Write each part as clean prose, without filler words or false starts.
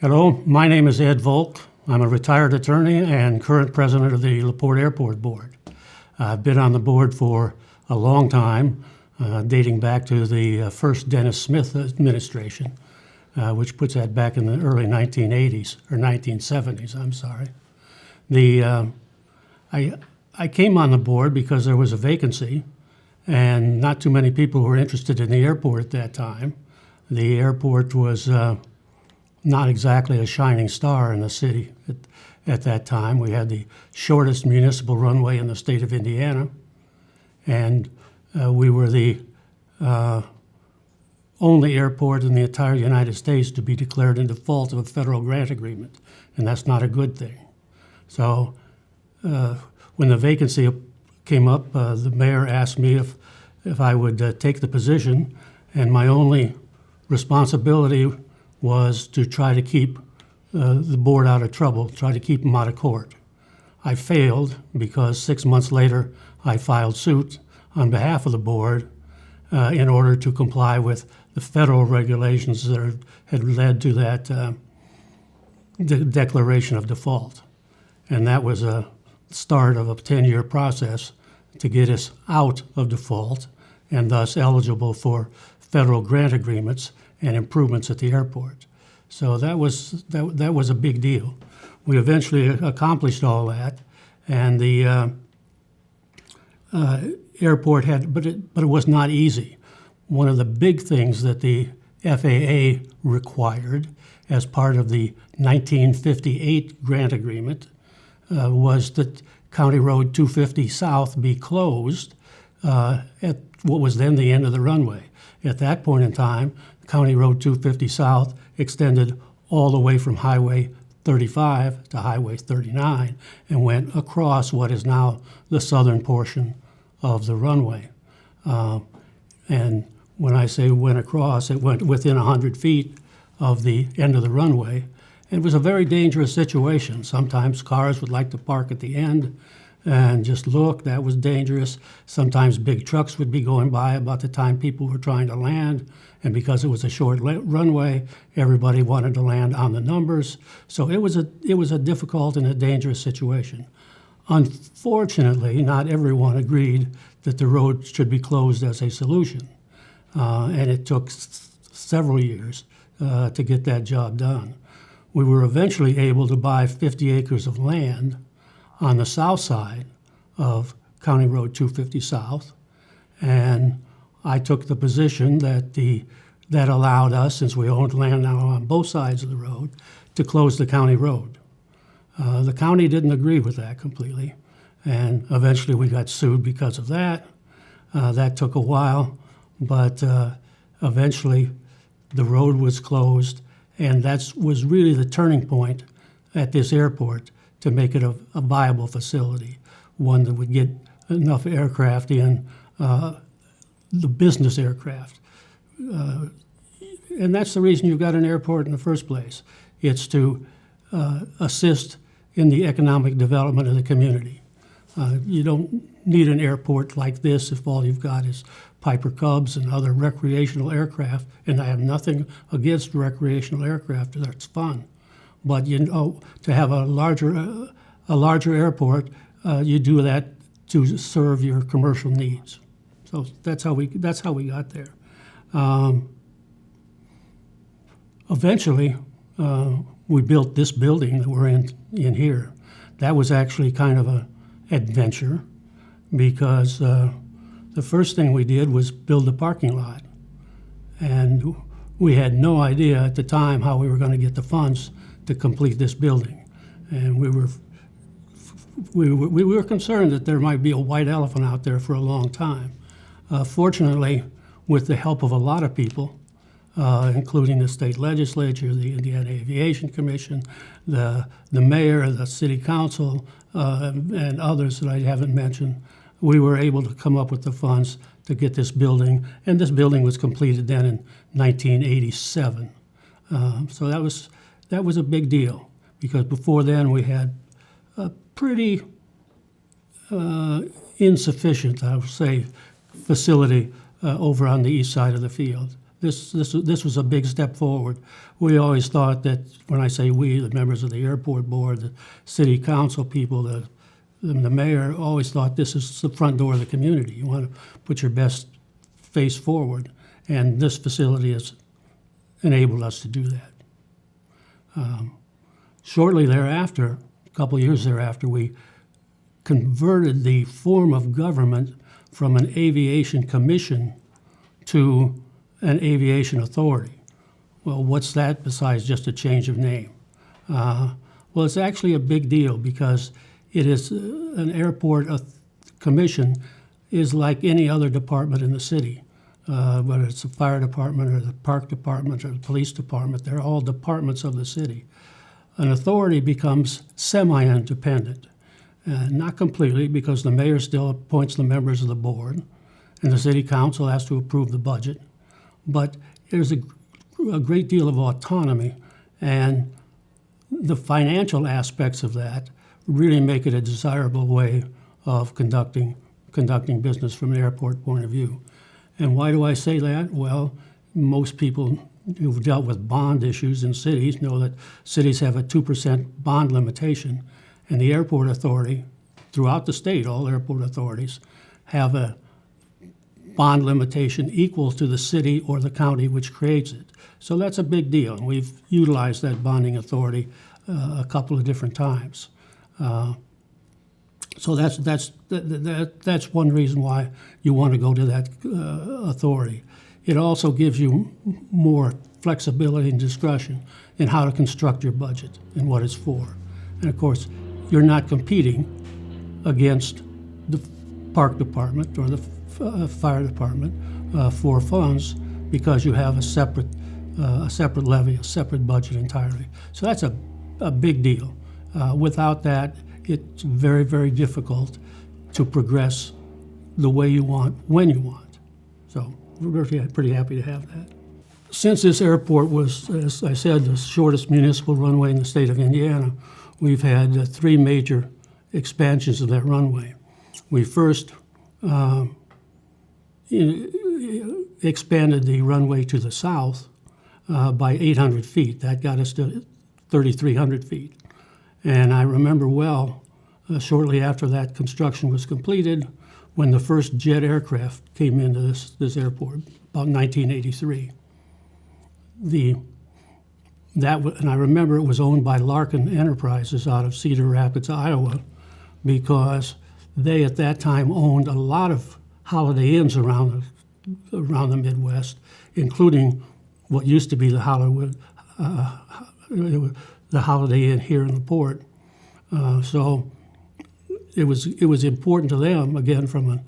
Hello, my name is Ed Volk. I'm a retired attorney and current president of the LaPorte Airport Board. I've been on the board for a long time, dating back to the first Dennis Smith administration, which puts that back in the early 1980s, or 1970s, I'm sorry. I came on the board because there was a vacancy and not too many people were interested in the airport at that time. The airport was not exactly a shining star in the city at that time. We had the shortest municipal runway in the state of Indiana, and we were the only airport in the entire United States to be declared in default of a federal grant agreement, and that's not a good thing. So when the vacancy came up, the mayor asked me if I would take the position, and my only responsibility was to try to keep the board out of trouble, try to keep them out of court. I failed because 6 months later I filed suit on behalf of the board in order to comply with the federal regulations that had led to that declaration of default. And that was a start of a 10-year process to get us out of default and thus eligible for federal grant agreements and improvements at the airport. So that was a big deal. We eventually accomplished all that, and the airport had, but it was not easy. One of the big things that the FAA required as part of the 1958 grant agreement was that County Road 250 South be closed at what was then the end of the runway. At that point in time, County Road 250 South extended all the way from Highway 35 to Highway 39 and went across what is now the southern portion of the runway. And when I say went across, it went within 100 feet of the end of the runway. It was a very dangerous situation. Sometimes cars would like to park at the end and just look. That was dangerous. Sometimes big trucks would be going by about the time people were trying to land, and because it was a short runway, everybody wanted to land on the numbers. So it was a difficult and a dangerous situation. Unfortunately, not everyone agreed that the road should be closed as a solution, and it took several years to get that job done. We were eventually able to buy 50 acres of land on the south side of County Road 250 South, and I took the position that allowed us, since we owned land now on both sides of the road, to close the county road. The county didn't agree with that completely, and eventually we got sued because of that. That took a while, but eventually the road was closed, and that was really the turning point at this airport to make it a viable facility, one that would get enough aircraft in, the business aircraft. And that's the reason you've got an airport in the first place. It's to assist in the economic development of the community. You don't need an airport like this if all you've got is Piper Cubs and other recreational aircraft, and I have nothing against recreational aircraft, that's fun. But to have a larger airport, you do that to serve your commercial needs. So that's how we got there. Eventually, we built this building that we're in here. That was actually kind of an adventure because the first thing we did was build the parking lot, and we had no idea at the time how we were going to get the funds to complete this building, and we were concerned that there might be a white elephant out there for a long time. Fortunately, with the help of a lot of people, including the state legislature, the Indiana Aviation Commission, the mayor, the city council, and others that I haven't mentioned, we were able to come up with the funds to get this building, and this building was completed then in 1987. So that was a big deal, because before then we had a pretty insufficient, I would say, facility over on the east side of the field. This was a big step forward. We always thought that, when I say we, the members of the airport board, the city council people, the mayor, always thought this is the front door of the community. You want to put your best face forward, and this facility has enabled us to do that. Shortly thereafter, a couple years thereafter, we converted the form of government from an aviation commission to an aviation authority. Well, what's that besides just a change of name? Well, it's actually a big deal because it is an airport commission is like any other department in the city, whether it's the fire department or the park department or the police department. They're all departments of the city. An authority becomes semi-independent. Not completely, because the mayor still appoints the members of the board, and the city council has to approve the budget. But there's a great deal of autonomy, and the financial aspects of that really make it a desirable way of conducting business from an airport point of view. And why do I say that? Well, most people who've dealt with bond issues in cities know that cities have a 2% bond limitation. And the airport authority, throughout the state, all airport authorities have a bond limitation equal to the city or the county which creates it. So that's a big deal, and we've utilized that bonding authority a couple of different times. So that's one reason why you want to go to that authority. It also gives you more flexibility and discretion in how to construct your budget and what it's for. And of course, you're not competing against the park department or the fire department for funds, because you have a separate levy, a separate budget entirely. So that's a big deal. Without that, it's very, very difficult to progress the way you want, when you want. So we're pretty happy to have that. Since this airport was, as I said, the shortest municipal runway in the state of Indiana, we've had three major expansions of that runway. We first expanded the runway to the south by 800 feet. That got us to 3,300 feet. And I remember well, shortly after that construction was completed, when the first jet aircraft came into this airport, about 1983. And I remember it was owned by Larkin Enterprises out of Cedar Rapids, Iowa, because they at that time owned a lot of Holiday Inns around the Midwest, including what used to be the Holiday Inn here in the port. So it was important to them, again, from an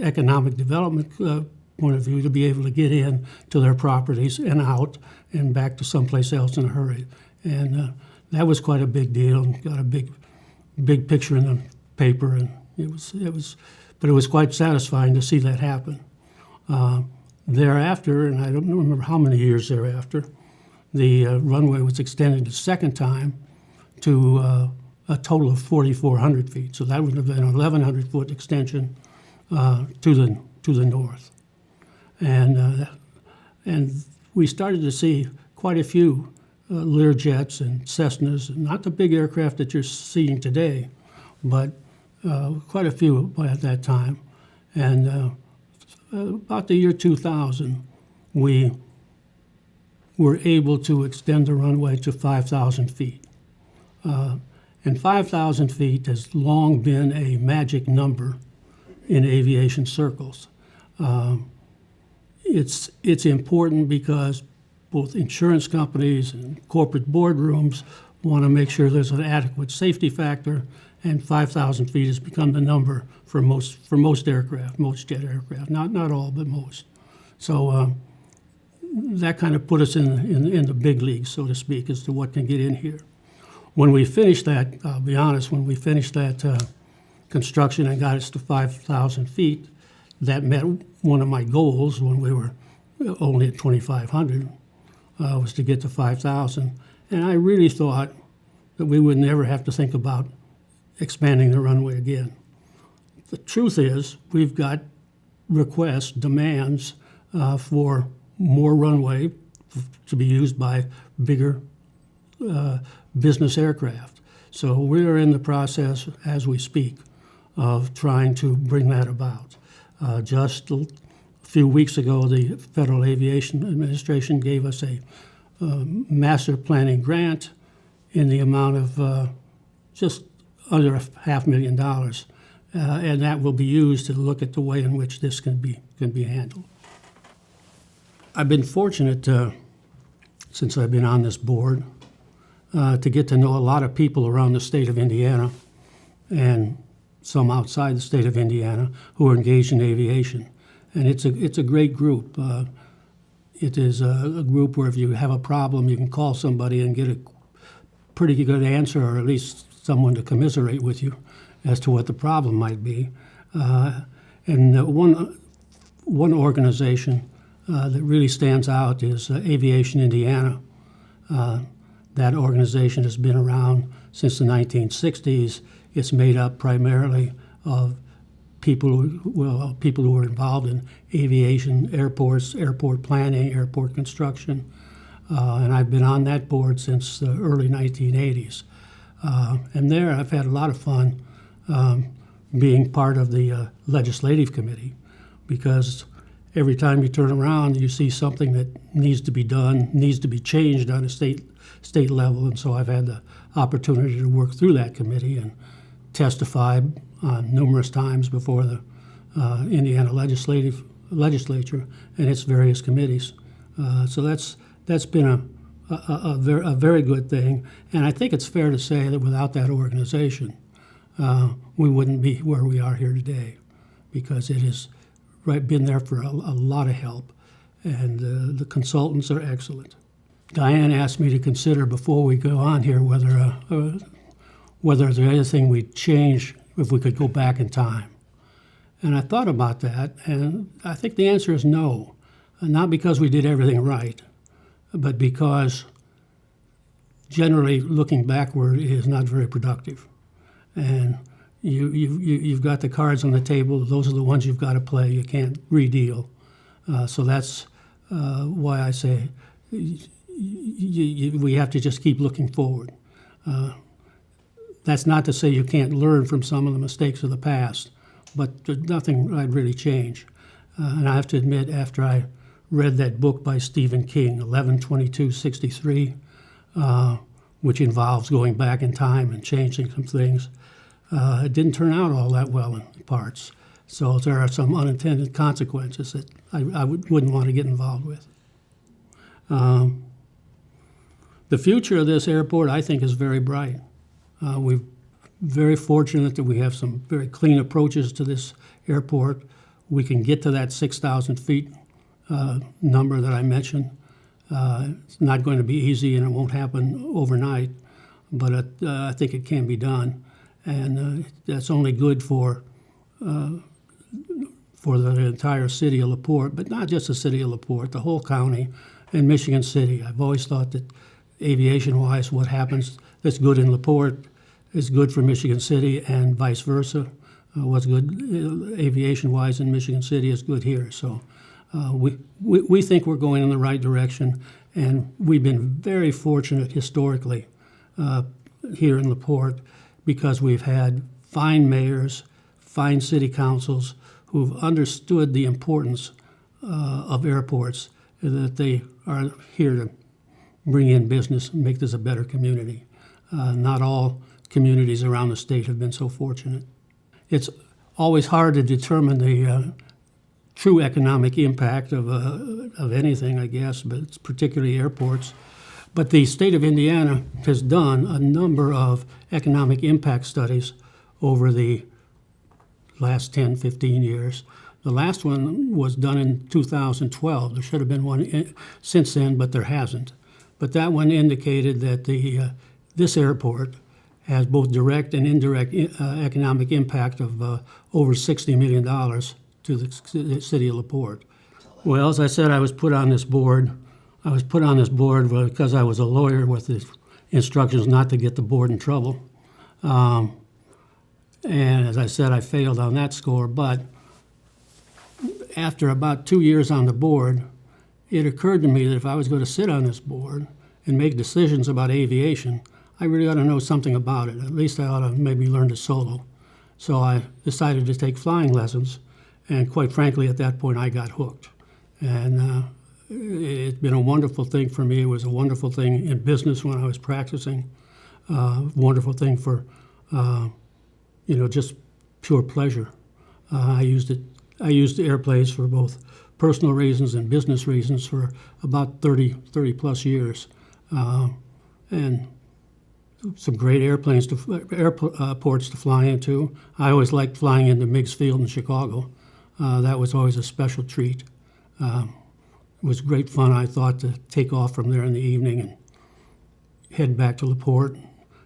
economic development point of view, to be able to get in to their properties and out and back to someplace else in a hurry. And that was quite a big deal, and got a big picture in the paper, and but it was quite satisfying to see that happen. Thereafter, and I don't remember how many years thereafter, the runway was extended a second time to a total of 4,400 feet. So that would have been an 1,100-foot extension to the north. And we started to see quite a few Learjets and Cessnas, not the big aircraft that you're seeing today, but quite a few by at that time. And about the year 2000, we were able to extend the runway to 5,000 feet. And 5,000 feet has long been a magic number in aviation circles. It's important because both insurance companies and corporate boardrooms want to make sure there's an adequate safety factor, and 5,000 feet has become the number for most aircraft, most jet aircraft. Not all, but most. So that kind of put us in the big leagues, so to speak, as to what can get in here. When we finished that, I'll be honest, when we finished that construction and got us to 5,000 feet, that met one of my goals when we were only at 2,500, was to get to 5,000. And I really thought that we would never have to think about expanding the runway again. The truth is, we've got requests, demands for more runway to be used by bigger business aircraft. So we're in the process, as we speak, of trying to bring that about. Just a few weeks ago, the Federal Aviation Administration gave us a master planning grant in the amount of just under $500,000, and that will be used to look at the way in which this can be handled. I've been fortunate since I've been on this board to get to know a lot of people around the state of Indiana and some outside the state of Indiana who are engaged in aviation. And it's a great group. It is a group where if you have a problem, you can call somebody and get a pretty good answer, or at least someone to commiserate with you as to what the problem might be. And one organization that really stands out is Aviation Indiana. That organization has been around since the 1960s. It's made up primarily of people who are involved in aviation, airports, airport planning, airport construction, and I've been on that board since the early 1980s. And there I've had a lot of fun being part of the legislative committee, because every time you turn around, you see something that needs to be done, needs to be changed on a state level, and so I've had the opportunity to work through that committee and testify numerous times before the Indiana legislature and its various committees. So that's been a very good thing, and I think it's fair to say that without that organization, we wouldn't be where we are here today, because it has been there for a lot of help, and the consultants are excellent. Diane asked me to consider before we go on here whether there's anything we'd change if we could go back in time. And I thought about that, and I think the answer is no. Not because we did everything right, but because generally looking backward is not very productive. And you've got the cards on the table. Those are the ones you've got to play. You can't redeal. So that's why I say we have to just keep looking forward. That's not to say you can't learn from some of the mistakes of the past, but there's nothing I'd really change. And I have to admit, after I read that book by Stephen King, 11/22/63, which involves going back in time and changing some things, it didn't turn out all that well in parts. So there are some unintended consequences that I wouldn't want to get involved with. The future of this airport, I think, is very bright. We're very fortunate that we have some very clean approaches to this airport. We can get to that 6,000 feet number that I mentioned. It's not going to be easy, and it won't happen overnight, but I think it can be done. And that's only good for the entire city of LaPorte, but not just the city of LaPorte, the whole county and Michigan City. I've always thought that aviation-wise, what happens that's good in LaPorte is good for Michigan City, and vice versa. What's good aviation-wise in Michigan City is good here. So we think we're going in the right direction, and we've been very fortunate historically here in LaPorte, because we've had fine mayors, fine city councils who've understood the importance of airports, that they are here to bring in business and make this a better community. Not all communities around the state have been so fortunate. It's always hard to determine the true economic impact of anything, I guess, but it's particularly airports. But the state of Indiana has done a number of economic impact studies over the last 10, 15 years. The last one was done in 2012. There should have been one since then, but there hasn't. But that one indicated that this airport has both direct and indirect economic impact of over $60 million to the city of LaPorte. Well, as I said, I was put on this board. I was put on this board because I was a lawyer with the instructions not to get the board in trouble. And as I said, I failed on that score. But after about 2 years on the board, it occurred to me that if I was going to sit on this board and make decisions about aviation, I really ought to know something about it. At least I ought to maybe learn to solo. So I decided to take flying lessons, and quite frankly, at that point, I got hooked. And it's been a wonderful thing for me. It was a wonderful thing in business when I was practicing. Wonderful thing for, just pure pleasure. I used airplanes for both personal reasons and business reasons for about 30 plus years. And some great airports to fly into. I always liked flying into Meigs Field in Chicago. That was always a special treat. It was great fun, I thought, to take off from there in the evening and head back to LaPorte,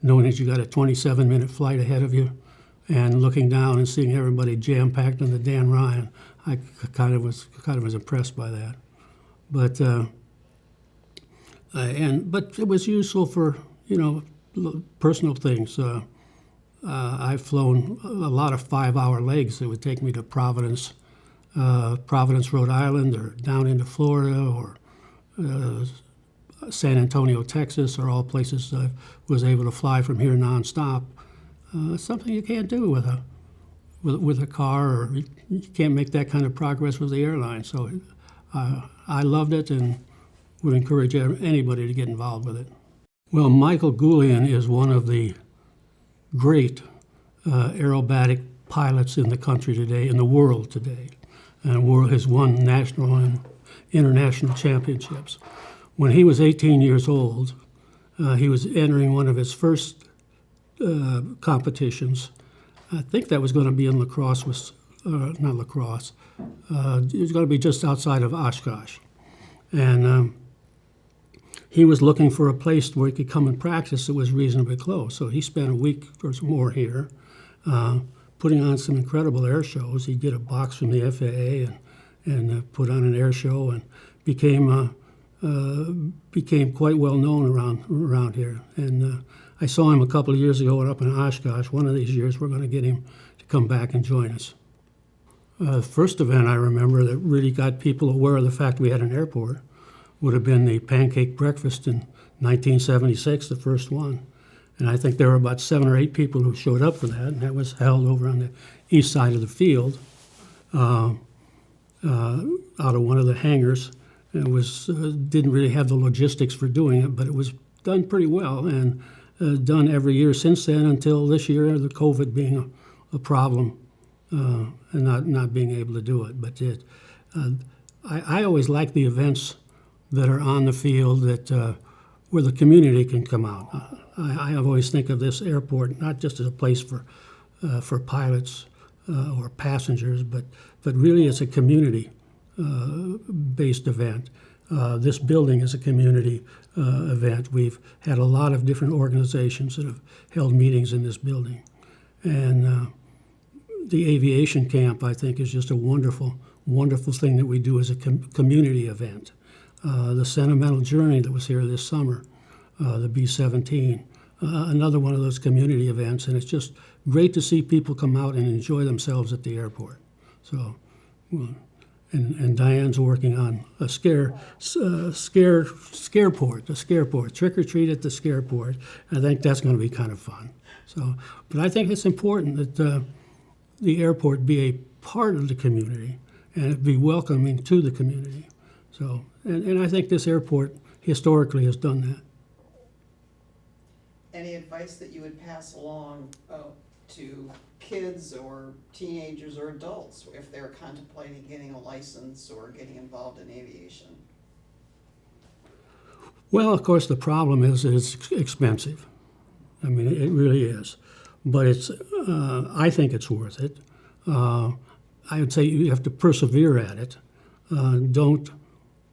knowing that you got a 27-minute flight ahead of you, and looking down and seeing everybody jam-packed on the Dan Ryan. I kind of was impressed by that. But it was useful for personal things. I've flown a lot of 5-hour legs that would take me to Providence, Rhode Island, or down into Florida, or San Antonio, Texas, are all places I was able to fly from here nonstop. Something you can't do with a car, or you can't make that kind of progress with the airline. So I loved it and would encourage anybody to get involved with it. Well, Michael Goulian is one of the great aerobatic pilots in the country today, in the world today, and has won national and international championships. When he was 18 years old, he was entering one of his first competitions. I think that was going to be in lacrosse, not lacrosse. It was going to be just outside of Oshkosh. And he was looking for a place where he could come and practice that was reasonably close. So he spent a week or more here, putting on some incredible air shows. He'd get a box from the FAA and put on an air show, and became quite well known around here. And I saw him a couple of years ago up in Oshkosh. One of these years we're going to get him to come back and join us. The first event I remember that really got people aware of the fact we had an airport would have been the pancake breakfast in 1976, the first one. And I think there were about 7 or 8 people who showed up for that, and that was held over on the east side of the field, out of one of the hangars. It was didn't really have the logistics for doing it, but it was done pretty well, and done every year since then until this year, the COVID being a problem, and not being able to do it. But I always like the events that are on the field that where the community can come out. I always think of this airport not just as a place for pilots or passengers, but really as a community based event. This building is a community event. We've had a lot of different organizations that have held meetings in this building. And the aviation camp, I think, is just a wonderful, wonderful thing that we do as a community event. The Sentimental Journey that was here this summer, the B-17, another one of those community events, and it's just great to see people come out and enjoy themselves at the airport. So, and Diane's working on a scareport, trick or treat at the scareport. I think that's going to be kind of fun. So, but I think it's important that the airport be a part of the community and it be welcoming to the community. So, and I think this airport historically has done that. Any advice that you would pass along to kids or teenagers or adults if they're contemplating getting a license or getting involved in aviation? Well, of course, the problem is that it's expensive. I mean, it really is. But I think it's worth it. I would say you have to persevere at it. Don't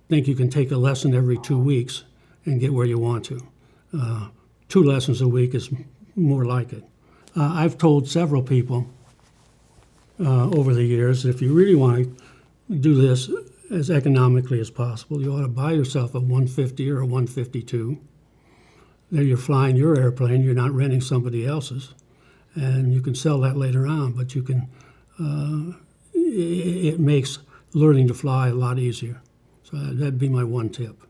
think you can take a lesson every 2 weeks and get where you want to. 2 lessons a week is more like it. I've told several people over the years that if you really want to do this as economically as possible, you ought to buy yourself a 150 or a 152. Then you're flying your airplane, you're not renting somebody else's, and you can sell that later on, but you can, it makes learning to fly a lot easier. So that'd be my one tip.